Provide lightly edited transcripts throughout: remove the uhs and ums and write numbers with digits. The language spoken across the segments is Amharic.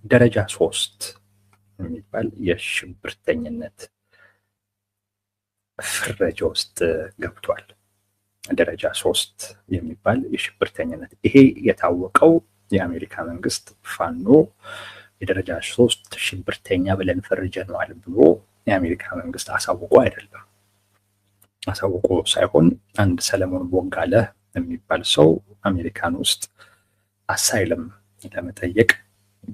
ደረጃ 3 የሚባል የሽብርተኝነት ፍረጃ ውስጥ ገብቷል። ደረጃ 3 የሚባል የሽብርተኝነት ይሄ የታወቀው የአሜሪካ መንግስት ፋኖ የደረጃ 3 ሽብርተኛ ብለን ፈርጀነዋል ብሎ የአሜሪካ መንግስት አሳውቆ አይደለም። አሳውቆ ሳይሆን አንድ ሰለሞን ቦጋለ የሚባል ሰው አሜሪካን ውስጥ አሳይለም ለመጠየቅ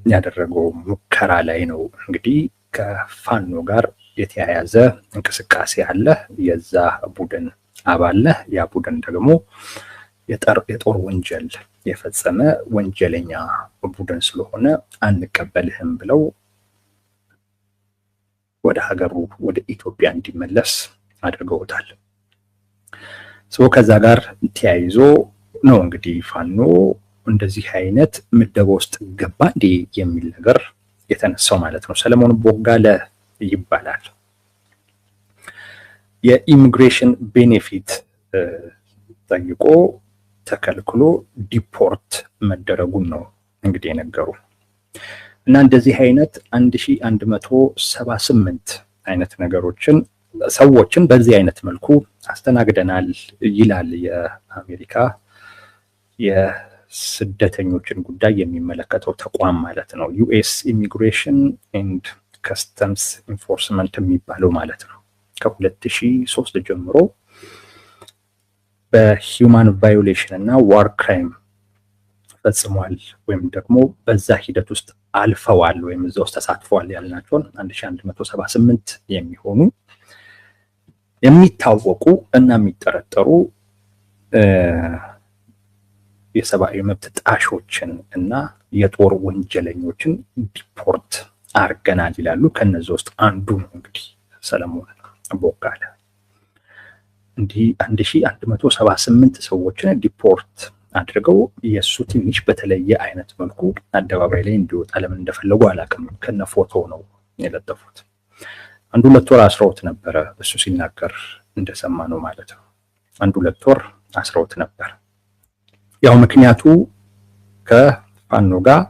ያደረገው ሙከራ ላይ ነው እንግዲህ ከፋኖ ጋር የተያያዘ እንቅስቃሴ አለ፣ የዛ ቡድን አባል ነህ፣ ያ ቡድን ደግሞ የጦር ወንጀል የፈጸመ ወንጀለኛ ቡድን ስለሆነ አንቀበልህም ብለው ወደ ሀገሩ ወደ ኢትዮጵያ እንዲመለስ አድርገውታል። ከዛ ጋር ተያይዞ ነው እንግዲህ ፋኖ እንደዚህ አይነት ምደባ ውስጥ ገባ እንዴ የሚል ነገር የተነሳው ማለት ነው። ሰለሞን ቦጋለ ይባላል። የኢሚግሬሽን ቤኔፊት ጠይቆ ተከልክሎ ዲፖርት መደረጉን ነው እንግዲህ የነገሩ እና እንደዚህ አይነት 1178 አይነት ነገሮችን ሰዎችን በዚህ አይነት መልኩ አስተናግደናል ይላል የአሜሪካ የስደተኞችን ጉዳይ የሚመለከተው ተቋም ማለት ነው። ዩኤስ ኢሚግሬሽን ኤንድ ከስተምስ ኢንፎርስመንት የሚባለው ማለት ነው። ከ2003 ጀምሮ በሂውማን ቫዮሌሽን እና ዋር ክራይም ፈጽሟል ወይም ደግሞ በዛ ሂደት ውስጥ አልፈዋል ወይም እዛ ውስጥ ተሳትፈዋል ያልናቸውን 1178 የሚሆኑ የሚታወቁ እና የሚጠረጠሩ የሰብአዊ መብት ጣሾችን እና የጦር ወንጀለኞችን ዲፖርት አርገናል ይላሉ። ከነዚህ ውስጥ አንዱ ነው እንግዲህ ሰለሞን ቦጋለ። እንዲህ 1178 ሰዎችን ዲፖርት አድርገው የሱ ትንሽ በተለየ አይነት መልኩ አደባባይ ላይ እንዲወጣ ለምን እንደፈለጉ አላውቅም። ከነ ፎቶ ነው የለጠፉት። 1-2 ወር አስረውት ነበረ። እሱ ሲናገር እንደሰማ ነው ማለት ነው። 1-2 ወር አስረውት ነበር። ያው ምክንያቱ ከፋኖ ጋር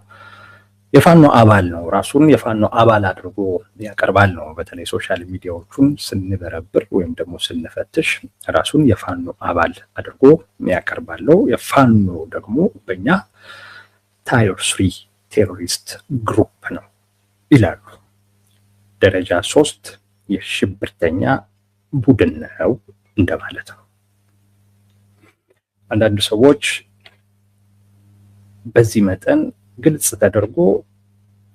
የፋኖ አባል ነው፣ ራሱን የፋኖ አባል አድርጎ ያቀርባል ነው። በተለይ ሶሻል ሚዲያዎቹን ስንበረብር ወይም ደግሞ ስንፈትሽ ራሱን የፋኖ አባል አድርጎ ያቀርባለው። የፋኖ ደግሞ በእኛ ታየር 3 ቴሮሪስት ግሩፕ ነው ይላሉ። ደረጃ 3 የሽብርተኛ ቡድን ነው እንደማለት ነው። አንዳንድ ሰዎች በዚህ መጠን ግልጽ ተደርጎ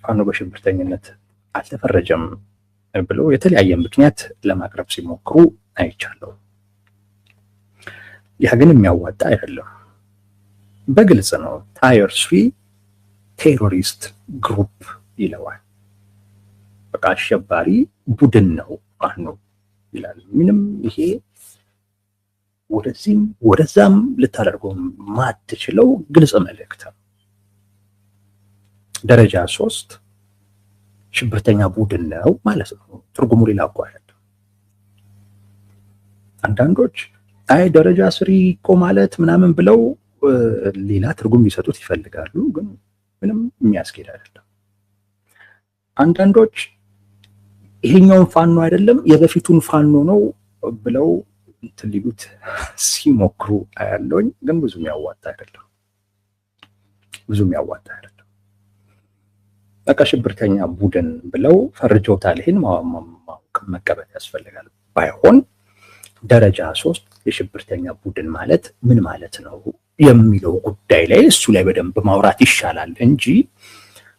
ፋኖ በሽብርተኝነት አልተፈረጀም ብለው የተለያየ ምክንያት ለማቅረብ ሲሞክሩ አይቻለሁ። ያ ግን የሚያዋጣ አይደለም። በግልጽ ነው ታየር 3 ቴሮሪስት ግሩፕ ይለዋል። በቃ አሸባሪ ቡድን ነው ፋኖ ይላል። ምንም ይሄ ወደዚህም ወደዛም ልታደርገው ማትችለው ግልጽ መልእክት ነው። ደረጃ 3 ሽብርተኛ ቡድን ነው ማለት ነው። ትርጉሙ ሌላ እኮ አይደለም። አንዳንዶች አይ ደረጃ 3 እኮ ማለት ምናምን ብለው ሌላ ትርጉም ሊሰጡት ይፈልጋሉ፣ ግን ምንም የሚያስኬድ አይደለም። አንዳንዶች ይሄኛውን ፋኖ አይደለም የበፊቱን ፋኖ ነው ብለው እንትን ሊሉት ሲሞክሩ አያለውኝ፣ ግን ብዙ የሚያዋጣ አይደለም። በቃ ሽብርተኛ ቡድን ብለው ፈርጀውታል። ይሄን ማወቅ መቀበል ያስፈልጋል። ባይሆን ደረጃ 3 የሽብርተኛ ቡድን ማለት ምን ማለት ነው የሚለው ጉዳይ ላይ እሱ ላይ በደንብ ማውራት ይሻላል እንጂ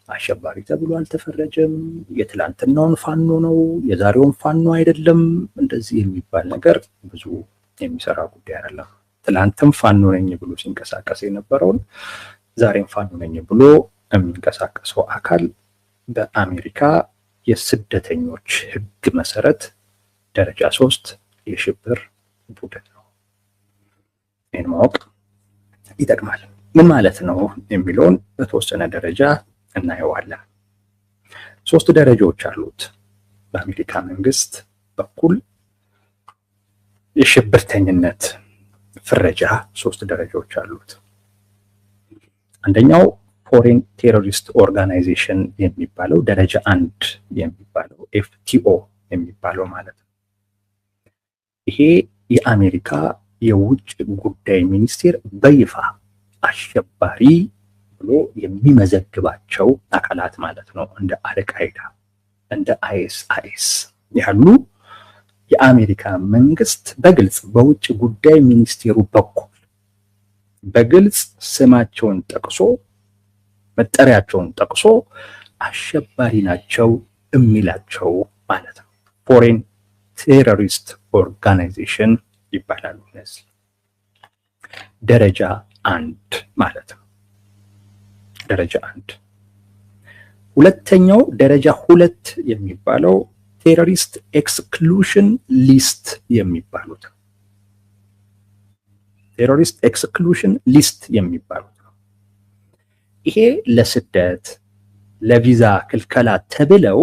አሸባሪ ተብሎ አልተፈረጀም፣ የትላንትናውን ፋኖ ነው የዛሬውን ፋኖ አይደለም፣ እንደዚህ የሚባል ነገር ብዙ የሚሰራ ጉዳይ አይደለም። ትላንትም ፋኖ ነኝ ብሎ ሲንቀሳቀስ የነበረውን ዛሬም ፋኖ ነኝ ብሎ የሚንቀሳቀሰው አካል በአሜሪካ የስደተኞች ሕግ መሰረት ደረጃ 3 የሽብር ቡድን ነው። ይህን ማወቅ ይጠቅማል። ምን ማለት ነው የሚለውን በተወሰነ ደረጃ እናየዋለን። 3 ደረጃዎች አሉት በአሜሪካ መንግስት በኩል የሽብርተኝነት ፍረጃ 3 ደረጃዎች አሉት። አንደኛው ፎሬን ቴሮሪስት ኦርጋናይዜሽን የሚባለው ደረጃ 1 የሚባለው ኤፍቲኦ የሚባለው ማለት ነው። ይሄ የአሜሪካ የውጭ ጉዳይ ሚኒስቴር በይፋ አሸባሪ ብሎ የሚመዘግባቸው አካላት ማለት ነው። እንደ አልቃይዳ እንደ አይኤስአይኤስ ያሉ የአሜሪካ መንግስት በግልጽ በውጭ ጉዳይ ሚኒስቴሩ በኩል በግልጽ ስማቸውን ጠቅሶ መጠሪያቸውን ጠቅሶ አሸባሪ ናቸው የሚላቸው ማለት ነው። ፎሬን ቴሮሪስት ኦርጋናይዜሽን ይባላሉ። እነዚህ ደረጃ 1 ማለት ነው። ደረጃ 1። ሁለተኛው ደረጃ 2 የሚባለው ቴሮሪስት ኤክስክሉዥን ሊስት የሚባሉት ቴሮሪስት ኤክስክሉዥን ሊስት የሚባሉት ነው። ይሄ ለስደት ለቪዛ ክልከላ ተብለው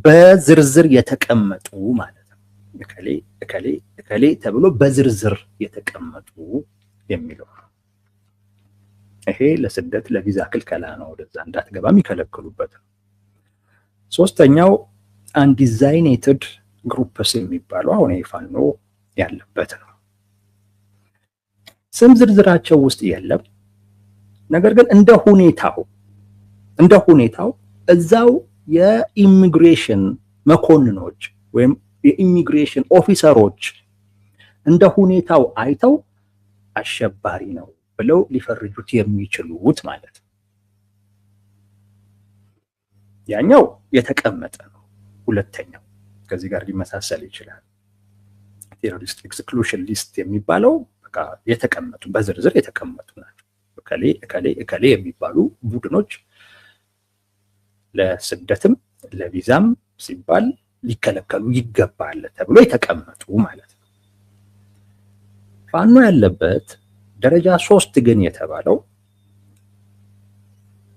በዝርዝር የተቀመጡ ማለት ነው። እከሌ እከሌ እከሌ ተብሎ በዝርዝር የተቀመጡ የሚለው ነው። ይሄ ለስደት ለቪዛ ክልከላ ነው፣ ወደዛ እንዳትገባ የሚከለክሉበት ነው። ሶስተኛው አንዲዛይኔትድ ግሩፕስ የሚባለው አሁን ፋኖ ያለበት ነው። ስም ዝርዝራቸው ውስጥ የለም። ነገር ግን እንደ ሁኔታው እዛው የኢሚግሬሽን መኮንኖች ወይም የኢሚግሬሽን ኦፊሰሮች እንደ ሁኔታው አይተው አሸባሪ ነው ብለው ሊፈርጁት የሚችሉት ማለት ነው። ያኛው የተቀመጠ ነው። ሁለተኛው ከዚህ ጋር ሊመሳሰል ይችላል። ቴሮሪስት ኤክስክሉዥን ሊስት የሚባለው በቃ የተቀመጡ በዝርዝር የተቀመጡ ናቸው። እከሌ እከሌ እከሌ የሚባሉ ቡድኖች ለስደትም ለቪዛም ሲባል ሊከለከሉ ይገባል ተብሎ የተቀመጡ ማለት ነው። ፋኖ ያለበት ደረጃ 3 ግን የተባለው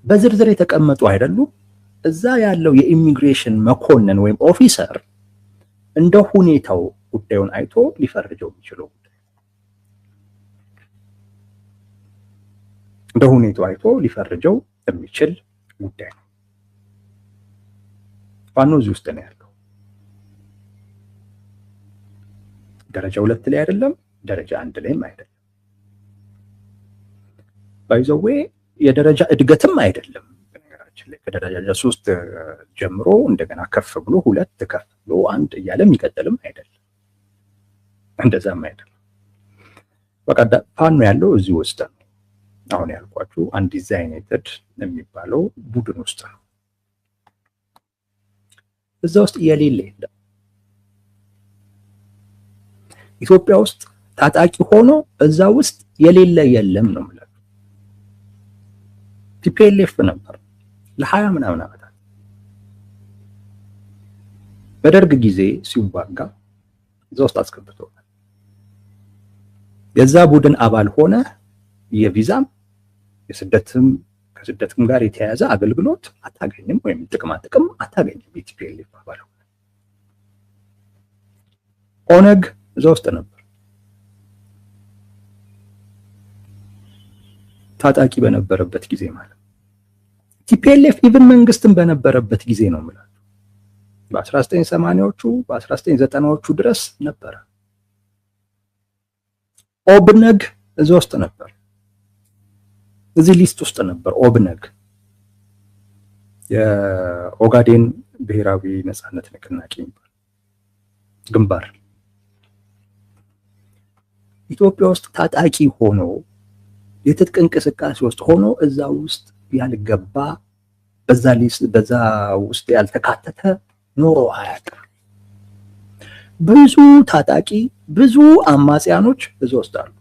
በዝርዝር የተቀመጡ አይደሉም። እዛ ያለው የኢሚግሬሽን መኮንን ወይም ኦፊሰር እንደ ሁኔታው ጉዳዩን አይቶ ሊፈርጀው የሚችለው እንደ ሁኔታው አይቶ ሊፈርጀው የሚችል ጉዳይ ነው። ፋኖ እዚህ ውስጥ ነው ያለው። ደረጃ 2 ላይ አይደለም፣ ደረጃ 1 ላይም አይደለም። ባይዘዌ የደረጃ እድገትም አይደለም። በነገራችን ላይ ከደረጃ 3 ጀምሮ እንደገና ከፍ ብሎ 2 ከፍ ብሎ 1 እያለ የሚቀጥልም አይደለም። እንደዛም አይደለም። በቃ ፋኖ ያለው እዚህ ውስጥ ነው። አሁን ያልኳችሁ አንዲዛይኔትድ የሚባለው ቡድን ውስጥ ነው። እዛ ውስጥ የሌለ የለም። ኢትዮጵያ ውስጥ ታጣቂ ሆኖ እዛ ውስጥ የሌለ የለም ነው ማለት። ቲፒኤልኤፍ ነበር ለ20 ምናምን ዓመታት በደርግ ጊዜ ሲዋጋ እዛ ውስጥ አስገብተውታል። የዛ ቡድን አባል ሆነ የቪዛም የስደትም ከስደትም ጋር የተያያዘ አገልግሎት አታገኝም፣ ወይም ጥቅም አታገኝም። የቲፒኤልኤፍ አባል ሆነ። ኦነግ እዛ ውስጥ ነበር ታጣቂ በነበረበት ጊዜ ማለት። ቲፒኤልኤፍ ኢቭን መንግስትን በነበረበት ጊዜ ነው ማለት በ1980ዎቹ በ1990ዎቹ ድረስ ነበረ። ኦብነግ እዛ ውስጥ ነበር፣ እዚህ ሊስት ውስጥ ነበር። ኦብነግ የኦጋዴን ብሔራዊ ነፃነት ንቅናቄ ግንባር ኢትዮጵያ ውስጥ ታጣቂ ሆኖ የትጥቅ እንቅስቃሴ ውስጥ ሆኖ እዛ ውስጥ ያልገባ በዛ ውስጥ ያልተካተተ ኖሮ አያውቅም። ብዙ ታጣቂ ብዙ አማጽያኖች እዛ ውስጥ አሉ።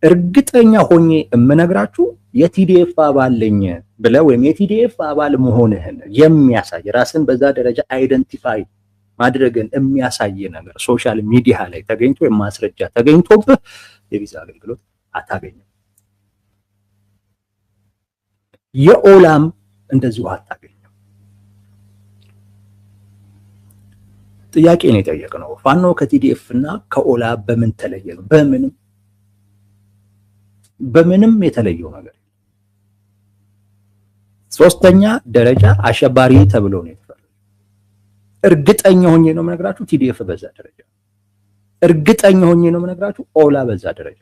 እርግጠኛ ሆኜ የምነግራችሁ የቲዲኤፍ አባል ነኝ ብለህ ወይም የቲዲኤፍ አባል መሆንህን የሚያሳይ ራስን በዛ ደረጃ አይደንቲፋይ ማድረግን የሚያሳይ ነገር ሶሻል ሚዲያ ላይ ተገኝቶ ወይም ማስረጃ ተገኝቶብህ የቪዛ አገልግሎት አታገኝም። የኦላም እንደዚሁ አታገኝም። ጥያቄ ነው የጠየቅነው። ፋኖ ከቲዲኤፍ እና ከኦላ በምን ተለየ ነው? በምንም የተለየው ነገር ሶስተኛ ደረጃ አሸባሪ ተብሎ ነው የተፈረጀው። እርግጠኛ ሆኜ ነው የምነግራችሁ ቲዲኤፍ በዛ ደረጃ፣ እርግጠኛ ሆኜ ነው የምነግራችሁ ኦላ በዛ ደረጃ።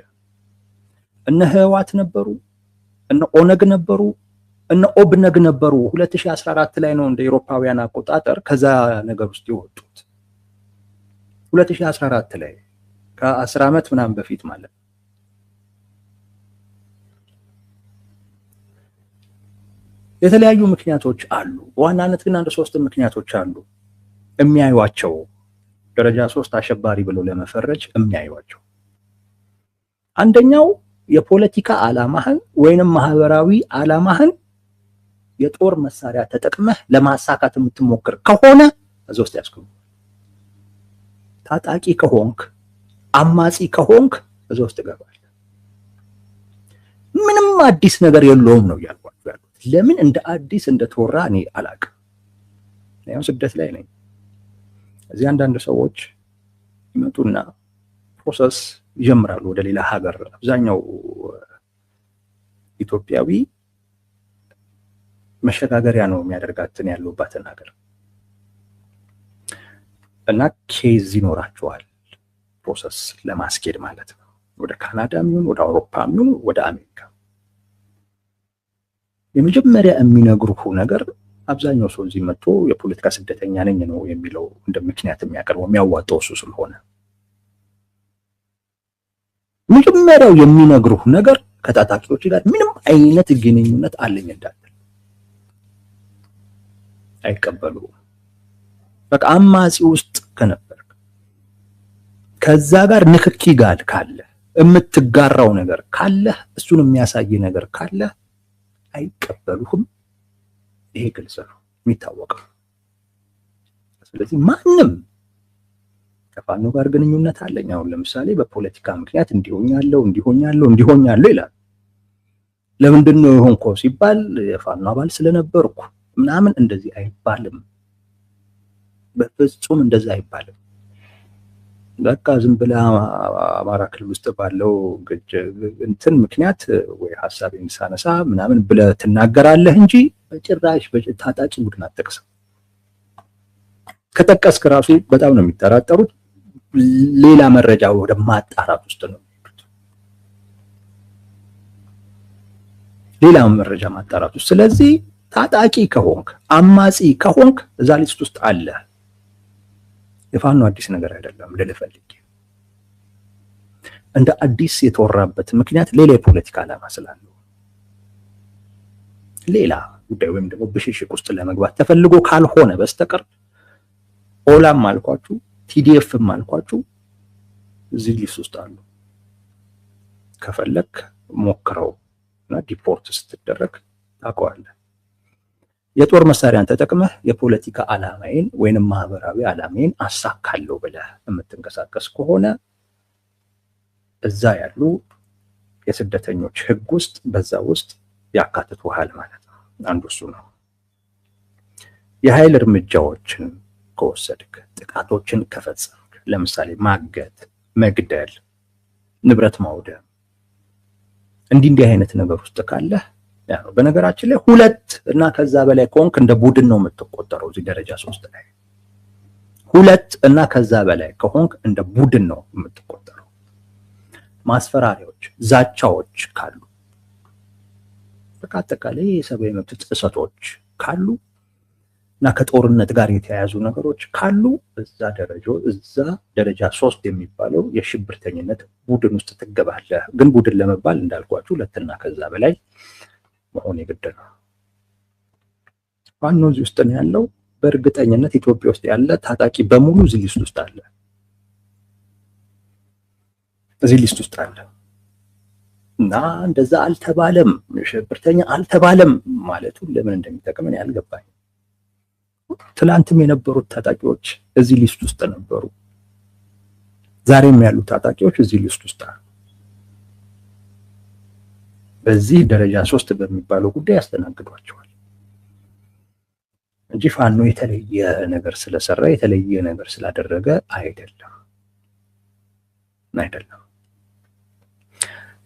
እነ ህወሓት ነበሩ፣ እነ ኦነግ ነበሩ፣ እነ ኦብነግ ነበሩ። 2014 ላይ ነው እንደ አውሮፓውያን አቆጣጠር ከዛ ነገር ውስጥ የወጡት 2014 ላይ ከ10 ዓመት ምናምን በፊት ማለት ነው። የተለያዩ ምክንያቶች አሉ። በዋናነት ግን አንድ 3 ምክንያቶች አሉ የሚያዩዋቸው ደረጃ 3 አሸባሪ ብለው ለመፈረጅ የሚያዩዋቸው። አንደኛው የፖለቲካ ዓላማህን ወይንም ማህበራዊ ዓላማህን የጦር መሳሪያ ተጠቅመህ ለማሳካት የምትሞክር ከሆነ እዛ ውስጥ ያስገቡ። ታጣቂ ከሆንክ አማጺ ከሆንክ እዛ ውስጥ ገባል። ምንም አዲስ ነገር የለውም ነው ያልኳችሁ ያሉት። ለምን እንደ አዲስ እንደተወራ እኔ አላቅም። ያው ስደት ላይ ነኝ። እዚህ አንዳንድ ሰዎች ይመጡና ፕሮሰስ ይጀምራሉ ወደ ሌላ ሀገር። አብዛኛው ኢትዮጵያዊ መሸጋገሪያ ነው የሚያደርጋትን ያሉባትን ሀገር እና ኬዝ ይኖራቸዋል ፕሮሰስ ለማስኬድ ማለት ነው። ወደ ካናዳም ይሁን ወደ አውሮፓም ይሁን ወደ አሜሪካ የመጀመሪያ የሚነግሩህ ነገር አብዛኛው ሰው እዚህ መጥቶ የፖለቲካ ስደተኛ ነኝ ነው የሚለው እንደ ምክንያት የሚያቀርበው የሚያዋጣው እሱ ስለሆነ መጀመሪያው የሚነግሩህ ነገር ከታጣቂዎች ጋር ምንም አይነት ግንኙነት አለኝ እንዳትል አይቀበሉ። በቃ አማጺ ውስጥ ከነበር ከዛ ጋር ንክኪ ጋር ካለ የምትጋራው ነገር ካለ እሱን የሚያሳይ ነገር ካለ አይቀበሉህም። ይሄ ግልጽ ነው የሚታወቀው። ስለዚህ ማንም ከፋኖ ጋር ግንኙነት አለኝ አሁን ለምሳሌ በፖለቲካ ምክንያት እንዲሆኛለሁ ይላል። ለምንድን ነው የሆንከው ሲባል የፋኖ አባል ስለነበርኩ ምናምን እንደዚህ አይባልም። በፍጹም እንደዛ አይባልም። በቃ ዝም ብለ አማራ ክልል ውስጥ ባለው እንትን ምክንያት ወይ ሐሳቤን ሳነሳ ምናምን ብለ ትናገራለህ እንጂ በጭራሽ ታጣቂ ቡድን አትጠቅስም። ከጠቀስክ ራሱ በጣም ነው የሚጠራጠሩት። ሌላ መረጃ ወደ ማጣራት ውስጥ ነው የሚሄዱት። ሌላ መረጃ ማጣራት ውስጥ። ስለዚህ ታጣቂ ከሆንክ አማጺ ከሆንክ እዛ ሊስት ውስጥ አለ። የፋኖ አዲስ ነገር አይደለም ልልፈልግ። እንደ አዲስ የተወራበት ምክንያት ሌላ የፖለቲካ ዓላማ ስላለው ሌላ ጉዳይ ወይም ደግሞ ብሽሽቅ ውስጥ ለመግባት ተፈልጎ ካልሆነ በስተቀር ኦላም አልኳችሁ ቲዲኤፍም አልኳችሁ እዚህ ሊስት ውስጥ አሉ። ከፈለክ ሞክረው እና ዲፖርት ስትደረግ ታውቀዋለህ። የጦር መሳሪያን ተጠቅመህ የፖለቲካ ዓላማዬን ወይንም ማህበራዊ ዓላማዬን አሳካለሁ ብለህ የምትንቀሳቀስ ከሆነ እዛ ያሉ የስደተኞች ህግ ውስጥ በዛ ውስጥ ያካትቱሃል ማለት ነው። አንዱ እሱ ነው። የኃይል እርምጃዎችን ከወሰድክ፣ ጥቃቶችን ከፈጸምክ፣ ለምሳሌ ማገት፣ መግደል፣ ንብረት ማውደም እንዲህ አይነት ነገር ውስጥ ካለህ ያው በነገራችን ላይ 2 እና ከዛ በላይ ከሆንክ እንደ ቡድን ነው የምትቆጠረው። እዚህ ደረጃ 3 ላይ 2 እና ከዛ በላይ ከሆንክ እንደ ቡድን ነው የምትቆጠረው። ማስፈራሪያዎች፣ ዛቻዎች ካሉ በአጠቃላይ የሰብአዊ መብት ጥሰቶች ካሉ እና ከጦርነት ጋር የተያያዙ ነገሮች ካሉ እዛ ደረጃ 3 የሚባለው የሽብርተኝነት ቡድን ውስጥ ትገባለህ። ግን ቡድን ለመባል እንዳልኳችሁ 2 እና ከዛ በላይ መሆን የግድ ነው። ፋኖ እዚህ ውስጥ ነው ያለው። በእርግጠኝነት ኢትዮጵያ ውስጥ ያለ ታጣቂ በሙሉ እዚህ ሊስት ውስጥ አለ። እዚህ ሊስት ውስጥ አለ እና እንደዛ አልተባለም ሽብርተኛ አልተባለም ማለቱ ለምን እንደሚጠቅመን ያልገባኝ። ትላንትም የነበሩት ታጣቂዎች እዚህ ሊስት ውስጥ ነበሩ። ዛሬም ያሉ ታጣቂዎች እዚህ ሊስት ውስጥ አሉ። በዚህ ደረጃ 3 በሚባለው ጉዳይ ያስተናግዷቸዋል እንጂ ፋኖ የተለየ ነገር ስለሰራ የተለየ ነገር ስላደረገ አይደለም።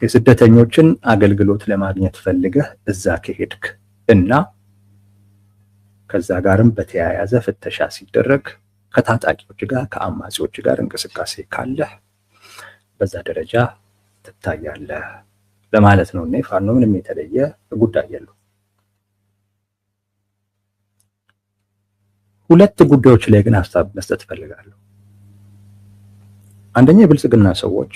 የስደተኞችን አገልግሎት ለማግኘት ፈልገህ እዛ ከሄድክ እና ከዛ ጋርም በተያያዘ ፍተሻ ሲደረግ ከታጣቂዎች ጋር ከአማጺዎች ጋር እንቅስቃሴ ካለህ በዛ ደረጃ ትታያለህ ለማለት ነው። እና ፋኖ ምንም የተለየ ጉዳይ የለው። ሁለት ጉዳዮች ላይ ግን ሀሳብ መስጠት እፈልጋለሁ። አንደኛ የብልጽግና ሰዎች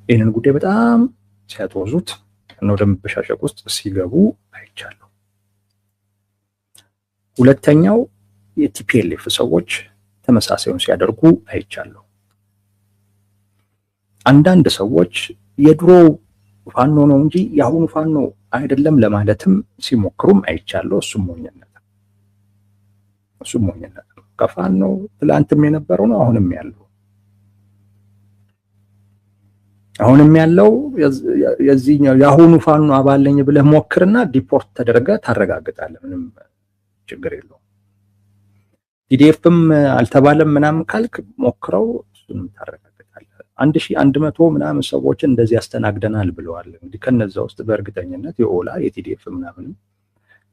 ይህንን ጉዳይ በጣም ሲያጦዙት እና ወደ መበሻሸቅ ውስጥ ሲገቡ አይቻለሁ። ሁለተኛው የቲፒኤልኤፍ ሰዎች ተመሳሳዩን ሲያደርጉ አይቻለሁ። አንዳንድ ሰዎች የድሮ ፋኖ ነው እንጂ የአሁኑ ፋኖ አይደለም ለማለትም ሲሞክሩም አይቻለሁ። እሱም ሞኝነት ነው። ከፋኖ ትላንትም የነበረው ነው አሁንም ያለው የዚህኛው የአሁኑ ፋኖ አባል ነኝ ብለህ ሞክርና ዲፖርት ተደረገ ታረጋግጣለህ። ምንም ችግር የለውም። ቲዲኤፍም አልተባለም ምናምን ካልክ ሞክረው እሱንም ታረጋግጣለህ። 1100 ምናምን ሰዎችን እንደዚህ ያስተናግደናል ብለዋል። እንግዲህ ከነዛ ውስጥ በእርግጠኝነት የኦላ የቲዲኤፍ ምናምን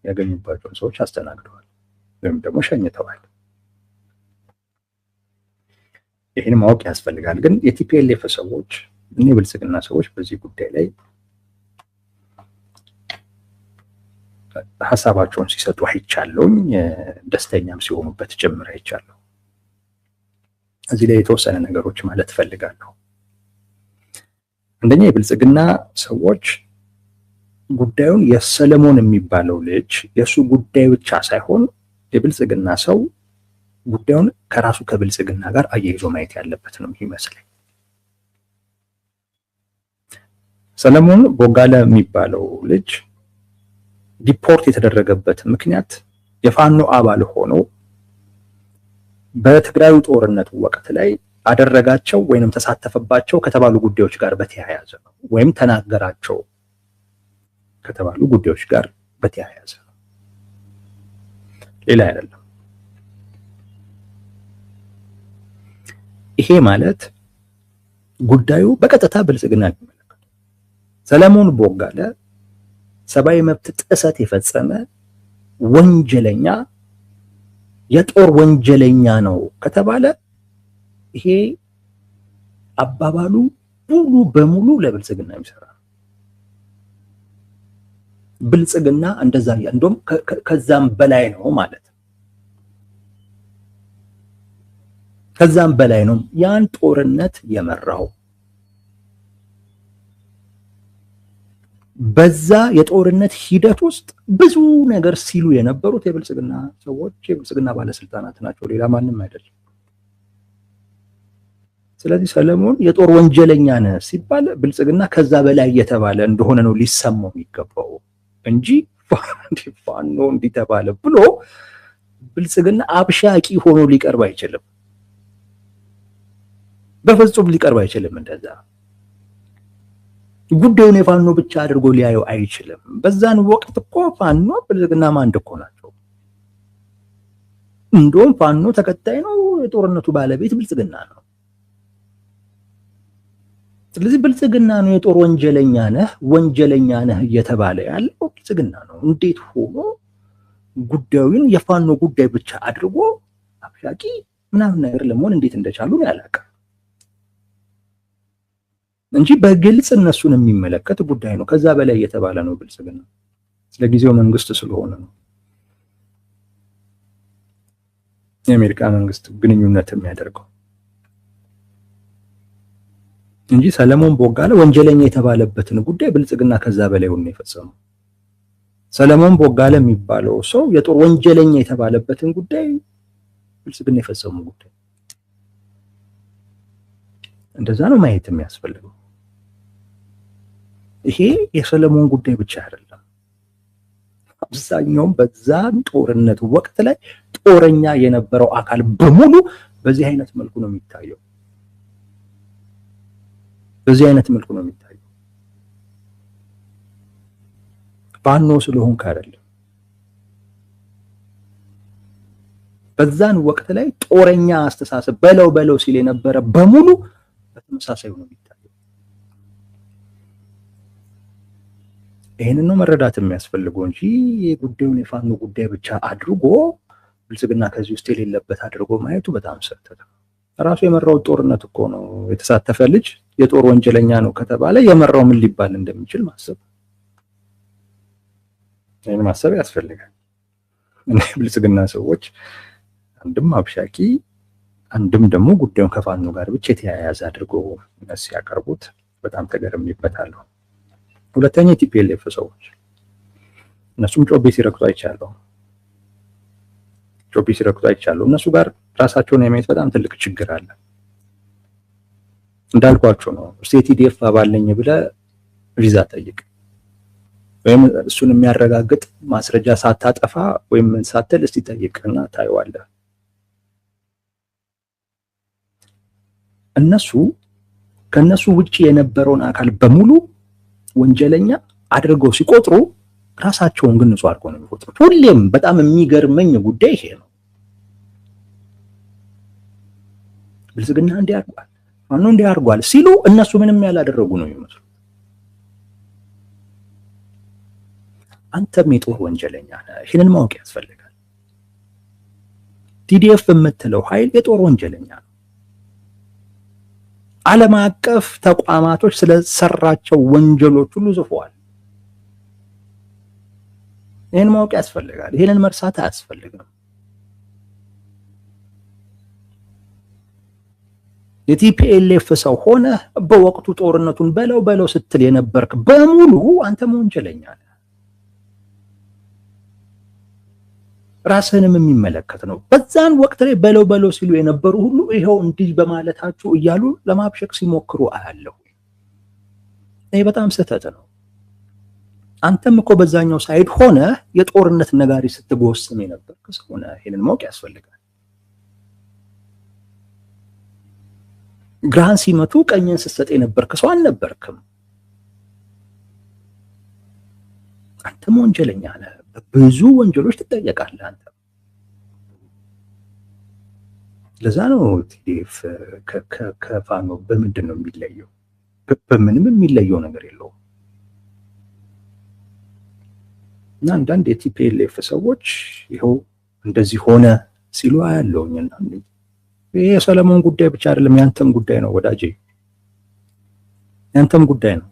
ያገኙባቸውን ሰዎች አስተናግደዋል ወይም ደግሞ ሸኝተዋል። ይህን ማወቅ ያስፈልጋል። ግን የቲፒኤልኤፍ ሰዎች እኔ ብልጽግና ሰዎች በዚህ ጉዳይ ላይ ሀሳባቸውን ሲሰጡ አይቻለሁኝ። ደስተኛም ሲሆኑበት ጭምር አይቻለሁ። እዚህ ላይ የተወሰነ ነገሮች ማለት ፈልጋለሁ። አንደኛ የብልጽግና ሰዎች ጉዳዩን የሰለሞን የሚባለው ልጅ የሱ ጉዳይ ብቻ ሳይሆን የብልጽግና ሰው ጉዳዩን ከራሱ ከብልጽግና ጋር አያይዞ ማየት ያለበት ነው ይመስለኝ። ሰለሞን ቦጋለ የሚባለው ልጅ ዲፖርት የተደረገበት ምክንያት የፋኖ አባል ሆኖ በትግራዩ ጦርነት ወቅት ላይ አደረጋቸው ወይንም ተሳተፈባቸው ከተባሉ ጉዳዮች ጋር በተያያዘ ነው፣ ወይም ተናገራቸው ከተባሉ ጉዳዮች ጋር በተያያዘ ነው። ሌላ አይደለም። ይሄ ማለት ጉዳዩ በቀጥታ ብልጽግና ይመለከታል። ሰለሞን ቦጋለ ሰብአዊ መብት ጥሰት የፈጸመ ወንጀለኛ የጦር ወንጀለኛ ነው ከተባለ ይሄ አባባሉ ሙሉ በሙሉ ለብልጽግና የሚሰራ ነው። ብልጽግና እንደዛ እንደውም ከዛም በላይ ነው ማለት ከዛም በላይ ነው። ያን ጦርነት የመራው በዛ የጦርነት ሂደት ውስጥ ብዙ ነገር ሲሉ የነበሩት የብልጽግና ሰዎች የብልጽግና ባለስልጣናት ናቸው፣ ሌላ ማንም አይደለም። ስለዚህ ሰለሞን የጦር ወንጀለኛ ነህ ሲባል ብልጽግና ከዛ በላይ የተባለ እንደሆነ ነው ሊሰማው የሚገባው እንጂ ፋኖ እንዲተባለ ብሎ ብልጽግና አብሻቂ ሆኖ ሊቀርብ አይችልም። በፍጹም ሊቀርብ አይችልም። እንደዛ ጉዳዩን የፋኖ ብቻ አድርጎ ሊያየው አይችልም። በዛን ወቅት እኮ ፋኖ ብልጽግና ማንድ እኮ ናቸው። እንደውም ፋኖ ተከታይ ነው፣ የጦርነቱ ባለቤት ብልጽግና ነው። ስለዚህ ብልጽግና ነው የጦር ወንጀለኛ ነህ እየተባለ ያለው ብልጽግና ነው። እንዴት ሆኖ ጉዳዩን የፋኖ ጉዳይ ብቻ አድርጎ አብሻቂ ምናምን ነገር ለመሆን እንዴት እንደቻሉ ያላቀ እንጂ በግልጽ እነሱን የሚመለከት ጉዳይ ነው። ከዛ በላይ የተባለ ነው ብልጽግና። ስለጊዜው መንግስት ስለሆነ ነው የአሜሪካ መንግስት ግንኙነት የሚያደርገው እንጂ ሰለሞን ቦጋለ ወንጀለኛ የተባለበትን ጉዳይ ብልጽግና ከዛ በላይ ሆኖ የፈጸመው። ሰለሞን ቦጋለ የሚባለው ሰው የጦር ወንጀለኛ የተባለበትን ጉዳይ ብልጽግና የፈጸመው ጉዳይ እንደዛ ነው ማየት የሚያስፈልገው። ይሄ የሰለሞን ጉዳይ ብቻ አይደለም። አብዛኛውም በዛን ጦርነት ወቅት ላይ ጦረኛ የነበረው አካል በሙሉ በዚህ አይነት መልኩ ነው የሚታየው። ፋኖ ስለሆንክ አይደለም። በዛን ወቅት ላይ ጦረኛ አስተሳሰብ በለው ሲል የነበረ በሙሉ በተመሳሳይ ነው የሚታየው። ይሄንን ነው መረዳት የሚያስፈልገው እንጂ የጉዳዩን የፋኖ ጉዳይ ብቻ አድርጎ ብልጽግና ከዚህ ውስጥ የሌለበት አድርጎ ማየቱ በጣም ስህተት ነው። ራሱ የመራው ጦርነት እኮ ነው። የተሳተፈ ልጅ የጦር ወንጀለኛ ነው ከተባለ የመራው ምን ሊባል እንደሚችል ማሰብ ያስፈልጋል። ብልጽግና ሰዎች አንድም አብሻቂ አንድም ደግሞ ጉዳዩን ከፋኖ ጋር ብቻ የተያያዘ አድርገው ሲያቀርቡት በጣም ተገርሜበታለሁ። ሁለተኛ የቲፒኤልኤፍ ሰዎች እነሱም ጮቤ ሲረግጡ አይቻለሁ። እነሱ ጋር ራሳቸውን የማየት በጣም ትልቅ ችግር አለ። እንዳልኳቸው ነው። ቲዲኤፍ አባል ነኝ ብለህ ቪዛ ጠይቅ፣ ወይም እሱን የሚያረጋግጥ ማስረጃ ሳታጠፋ ወይም ሳትል እስቲ ጠይቅና ታየዋለህ። እነሱ ከነሱ ውጪ የነበረውን አካል በሙሉ ወንጀለኛ አድርገው ሲቆጥሩ ራሳቸውን ግን ንጹህ አድርገው ነው የሚቆጥሩት። ሁሌም በጣም የሚገርመኝ ጉዳይ ይሄ ነው። ብልጽግና እንዲህ አድርጓል፣ ማን ነው እንዲህ አድርጓል ሲሉ እነሱ ምንም ያላደረጉ ነው የሚመስሉት። አንተም የጦር ወንጀለኛ ነህ። ይህንን ማወቅ ያስፈልጋል። ቲዲኤፍ የምትለው ኃይል የጦር ወንጀለኛ ነው። ዓለም አቀፍ ተቋማቶች ስለሰራቸው ወንጀሎች ሁሉ ጽፈዋል። ይህን ማወቅ ያስፈልጋል። ይህንን መርሳት አያስፈልግም። የቲፒኤልኤፍ ሰው ሆነ በወቅቱ ጦርነቱን በለው ስትል የነበርክ በሙሉ አንተም ወንጀለኛ ነህ። ራስህንም የሚመለከት ነው። በዛን ወቅት ላይ በለው ሲሉ የነበሩ ሁሉ ይሄው እንዲህ በማለታቸው እያሉ ለማብሸቅ ሲሞክሩ አያለሁ። ይሄ በጣም ስህተት ነው። አንተም እኮ በዛኛው ሳይድ ሆነ የጦርነት ነጋሪ ስትጎስም የነበርክ ሰው ነህ። ይሄንን ማወቅ ያስፈልጋል። ግራህን ሲመቱ ቀኝን ስትሰጥ የነበርክ ሰው አልነበርክም። አንተም ወንጀለኛ ነህ። ብዙ ወንጀሎች ትጠየቃለህ አንተ። ለዛ ነው ቲዲኤፍ ከፋኖ በምንድን ነው የሚለየው? በምንም የሚለየው ነገር የለውም። እና አንዳንድ የቲፒኤልኤፍ ሰዎች ይኸው እንደዚህ ሆነ ሲሉ አያለውኝና ይሄ የሰለሞን ጉዳይ ብቻ አይደለም፣ ያንተም ጉዳይ ነው ወዳጄ፣ ያንተም ጉዳይ ነው።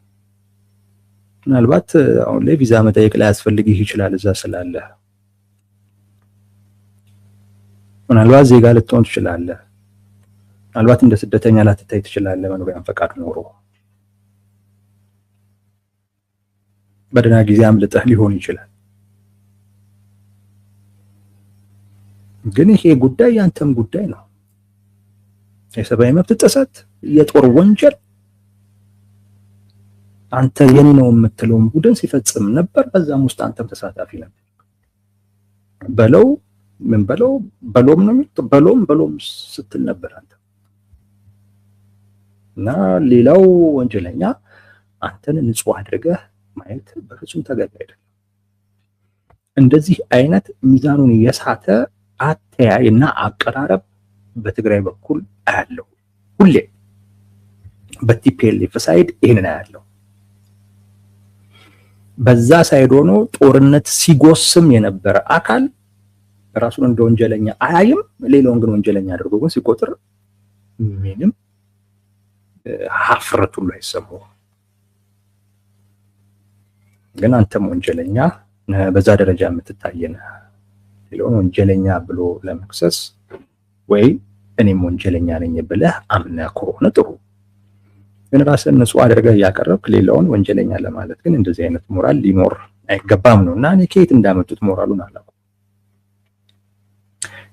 ምናልባት አሁን ላይ ቪዛ መጠየቅ ላይ ያስፈልግህ ይችላል እዛ ስላለ። ምናልባት ዜጋ ልትሆን ትችላለህ። ምናልባት እንደ ስደተኛ ላትታይ ትችላለህ። መኖሪያን ፈቃድ ኖሮ በደህና ጊዜ አምልጠህ ሊሆን ይችላል። ግን ይሄ ጉዳይ ያንተም ጉዳይ ነው። የሰብአዊ መብት ጥሰት፣ የጦር ወንጀል አንተ የኔ ነው የምትለውን ቡድን ሲፈጽም ነበር። በዛም ውስጥ አንተም ተሳታፊ ነበር። በሎም ስትል ነበር አንተ። እና ሌላው ወንጀለኛ አንተን ንጹህ አድርገህ ማየት በፍጹም ተገቢ አይደለም። እንደዚህ አይነት ሚዛኑን የሳተ አተያይና አቀራረብ በትግራይ በኩል አያለው። ሁሌ በቲፒኤልኤፍ ሳይድ ይሄንን አያለው። በዛ ሳይድ ሆኖ ጦርነት ሲጎስም የነበረ አካል ራሱን እንደ ወንጀለኛ አያይም። ሌላውን ግን ወንጀለኛ አድርጎ ግን ሲቆጥር ምንም ሀፍረት ሁሉ አይሰማውም። ግን አንተም ወንጀለኛ በዛ ደረጃ የምትታየነ ሌላውን ወንጀለኛ ብሎ ለመክሰስ ወይ እኔም ወንጀለኛ ነኝ ብለህ አምነህ ከሆነ ጥሩ። ግን ራስን ንጹህ አድርገህ ያቀረብክ ሌላውን ወንጀለኛ ለማለት ግን እንደዚህ አይነት ሞራል ሊኖር አይገባም ነው። እና እኔ ከየት እንዳመጡት ሞራሉን አላውቅም።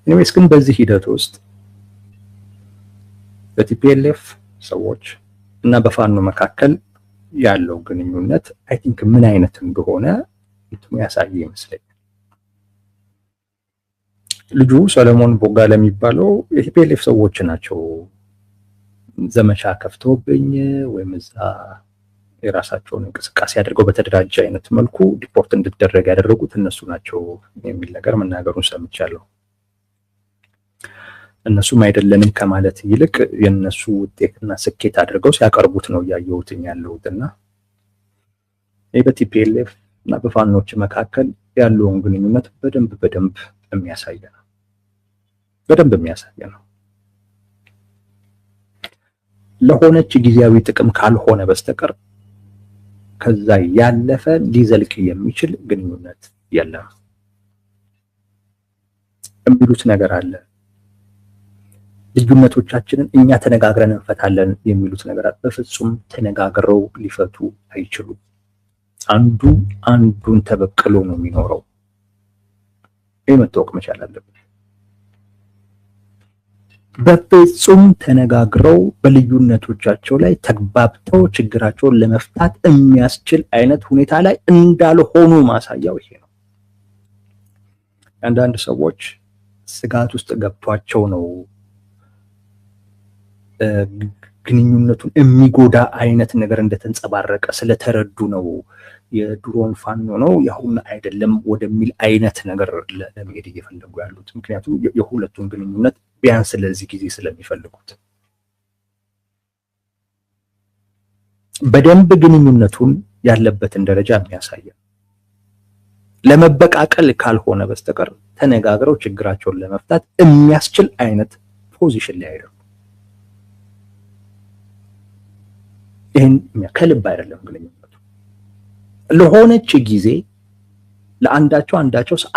ኤኒዌይስ ግን በዚህ ሂደት ውስጥ በቲፒኤልኤፍ ሰዎች እና በፋኖ መካከል ያለው ግንኙነት አይ ቲንክ ምን አይነት እንደሆነ ያሳየ ይመስለኛል። ልጁ ሰለሞን ቦጋለ የሚባለው የቲፒኤልኤፍ ሰዎች ናቸው ዘመቻ ከፍተውብኝ ወይም እዛ የራሳቸውን እንቅስቃሴ አድርገው በተደራጀ አይነት መልኩ ዲፖርት እንድደረግ ያደረጉት እነሱ ናቸው የሚል ነገር መናገሩን ሰምቻለሁ። እነሱም አይደለንም ከማለት ይልቅ የነሱ ውጤትና ስኬት አድርገው ሲያቀርቡት ነው ያየሁትኝ ያለውትና በቲፒኤልኤፍ እና በፋኖች መካከል ያለውን ግንኙነት በደንብ የሚያሳይ ነው። ለሆነች ጊዜያዊ ጥቅም ካልሆነ በስተቀር ከዛ ያለፈ ሊዘልቅ የሚችል ግንኙነት የለም የሚሉት ነገር አለ። ልዩነቶቻችንን እኛ ተነጋግረን እንፈታለን የሚሉት ነገር አለ። በፍጹም ተነጋግረው ሊፈቱ አይችሉም። አንዱ አንዱን ተበቅሎ ነው የሚኖረው። ይህ መታወቅ መቻል አለበት። በፍጹም ተነጋግረው በልዩነቶቻቸው ላይ ተግባብተው ችግራቸውን ለመፍታት የሚያስችል አይነት ሁኔታ ላይ እንዳልሆኑ ማሳያው ይሄ ነው። አንዳንድ ሰዎች ስጋት ውስጥ ገብቷቸው ነው ግንኙነቱን የሚጎዳ አይነት ነገር እንደተንጸባረቀ ስለተረዱ ነው የድሮን ፋኖ ነው ያሁን አይደለም ወደሚል አይነት ነገር ለመሄድ እየፈለጉ ያሉት። ምክንያቱም የሁለቱን ግንኙነት ቢያንስ ለዚህ ጊዜ ስለሚፈልጉት በደንብ ግንኙነቱን ያለበትን ደረጃ የሚያሳይ ለመበቃቀል ካልሆነ በስተቀር ተነጋግረው ችግራቸውን ለመፍታት የሚያስችል አይነት ፖዚሽን ላይ አይደሉም። ይሄን ከልብ አይደለም ግንኙነቱ። ለሆነች ጊዜ ለአንዳቸው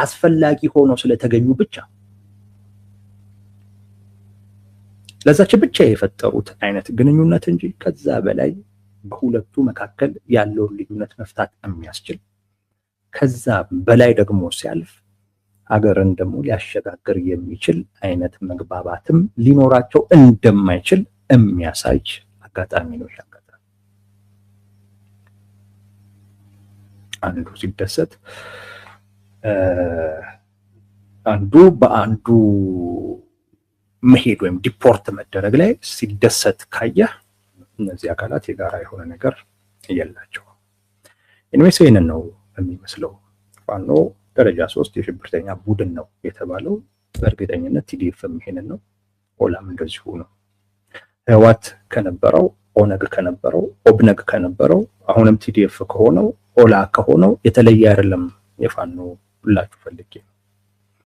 አስፈላጊ ሆኖ ስለተገኙ ብቻ ለዛች ብቻ የፈጠሩት አይነት ግንኙነት እንጂ ከዛ በላይ በሁለቱ መካከል ያለውን ልዩነት መፍታት የሚያስችል ከዛ በላይ ደግሞ ሲያልፍ ሀገርን ደግሞ ሊያሸጋግር የሚችል አይነት መግባባትም ሊኖራቸው እንደማይችል የሚያሳይ አጋጣሚ ነው። አንዱ ሲደሰት አንዱ በአንዱ መሄድ ወይም ዲፖርት መደረግ ላይ ሲደሰት ካየህ እነዚህ አካላት የጋራ የሆነ ነገር የላቸው። ኢንዌስ ይሄንን ነው የሚመስለው። ፋኖ ደረጃ 3 የሽብርተኛ ቡድን ነው የተባለው በእርግጠኝነት ቲዲኤፍም ይሄንን ነው፣ ኦላም እንደዚሁ ነው። ህወሓት ከነበረው ኦነግ ከነበረው ኦብነግ ከነበረው አሁንም ቲዲኤፍ ከሆነው ኦላ ከሆነው የተለየ አይደለም የፋኖ ብላችሁ ፈልጌ ነው።